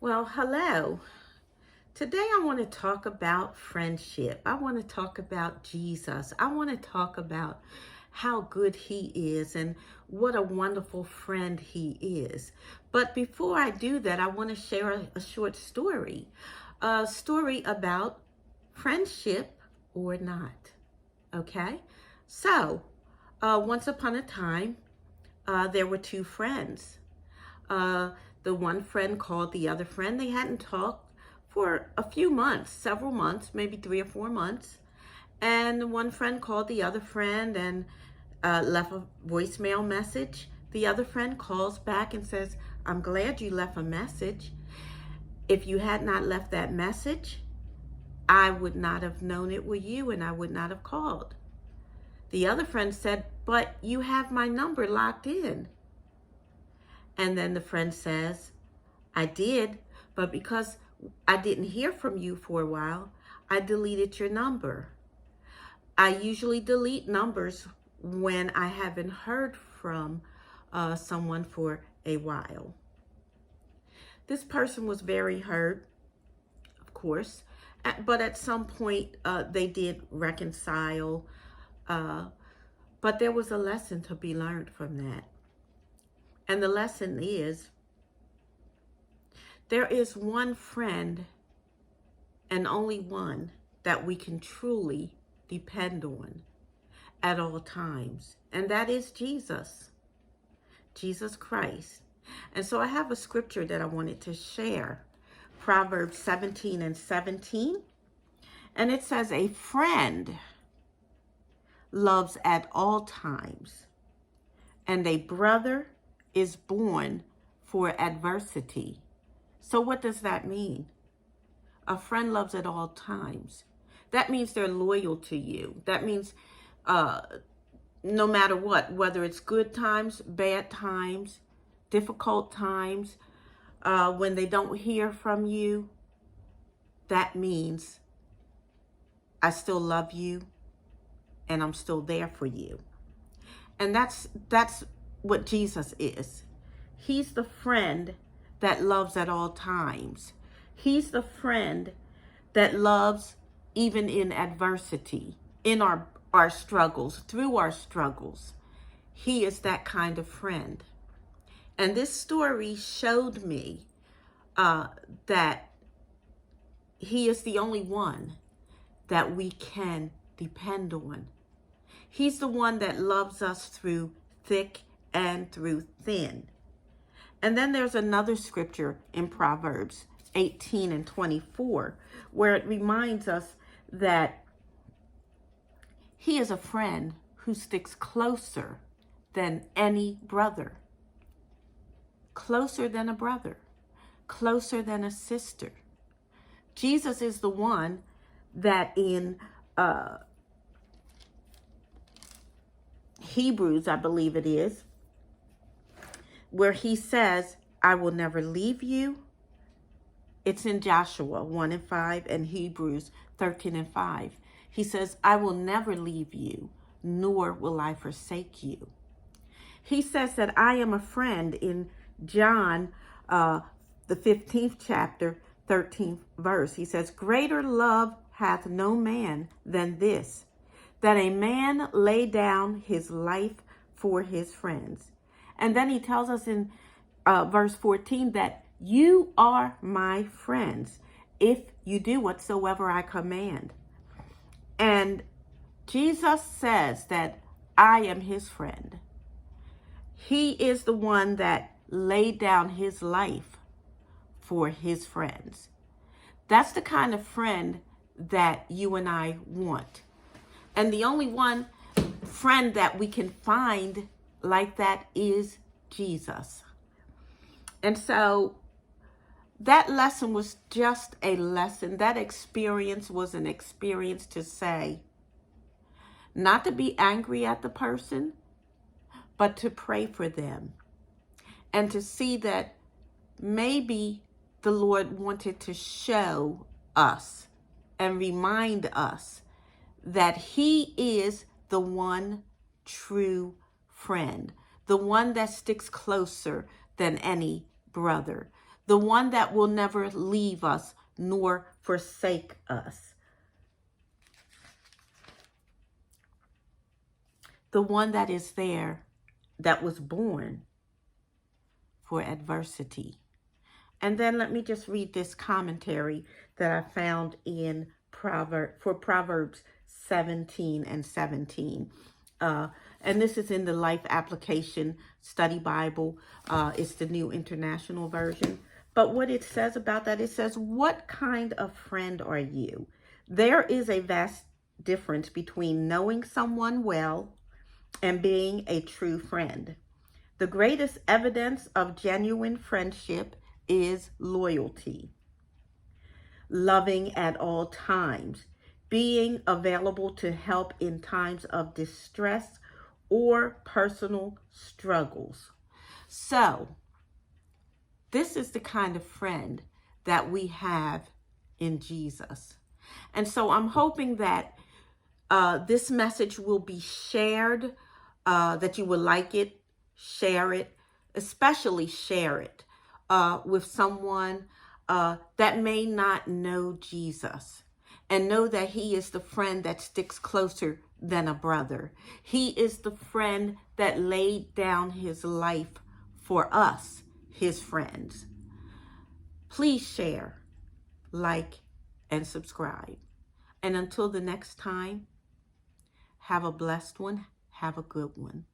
Well, hello. Today I want to talk about friendship. I want to talk about Jesus. I want to talk about how good he is and what a wonderful friend he is. But before I do that, I want to share a short story. A story about friendship or not. Okay? So, once upon a time, there were two friends. Uh, the one friend called the other friend. They hadn't talked for a few months, several months, maybe 3 or 4 months. And one friend called the other friend and left a voicemail message. The other friend calls back and says, "I'm glad you left a message. If you had not left that message, I would not have known it were you and I would not have called." The other friend said, "But you have my number locked in." And then the friend says, "I did, but because I didn't hear from you for a while, I deleted your number. I usually delete numbers when I haven't heard from someone for a while." This person was very hurt, of course, but at some point they did reconcile. But there was a lesson to be learned from that. And the lesson is, there is one friend and only one that we can truly depend on at all times. And that is Jesus Christ. And so I have a scripture that I wanted to share. Proverbs 17:17. And it says, "A friend loves at all times, and a brother is born for adversity." So what does that mean? A friend loves at all times. That means they're loyal to you. That means no matter what, whether it's good times, bad times, difficult times, when they don't hear from you, that means I still love you and I'm still there for you. And that's what Jesus is. He's the friend that loves at all times. He's the friend that loves even in adversity, in our struggles, through our struggles. He is that kind of friend. And this story showed me that he is the only one that we can depend on. He's the one that loves us through thick and through thin. And then there's another scripture in Proverbs 18:24, where it reminds us that he is a friend who sticks closer than any brother, closer than a brother, closer than a sister. Jesus is the one that in Hebrews, I believe it is, where he says, "I will never leave you." It's in Joshua 1:5 and Hebrews 13:5. He says, "I will never leave you, nor will I forsake you." He says that I am a friend in John, the 15th chapter, 13th verse. He says, "Greater love hath no man than this, that a man lay down his life for his friends." And then he tells us in verse 14 that you are my friends if you do whatsoever I command. And Jesus says that I am his friend. He is the one that laid down his life for his friends. That's the kind of friend that you and I want. And the only one friend that we can find like that is Jesus. And so that lesson was just a lesson. That experience was an experience to say, not to be angry at the person, but to pray for them. And to see that maybe the Lord wanted to show us and remind us that he is the one true friend, the one that sticks closer than any brother, the one that will never leave us nor forsake us, the one that is there, that was born for adversity. And then let me just read this commentary that I found in Proverbs 17 and 17. And this is in the Life Application Study Bible. It's the New International Version. But what it says about that, it says, what kind of friend are you? There is a vast difference between knowing someone well and being a true friend. The greatest evidence of genuine friendship is loyalty, loving at all times, being available to help in times of distress or personal struggles. So, this is the kind of friend that we have in Jesus. And so I'm hoping that this message will be shared, that you will like it, share it, especially share it with someone that may not know Jesus, and know that he is the friend that sticks closer than a brother. He is the friend that laid down his life for us, his friends. Please share, like, and subscribe. And until the next time, have a blessed one. Have a good one.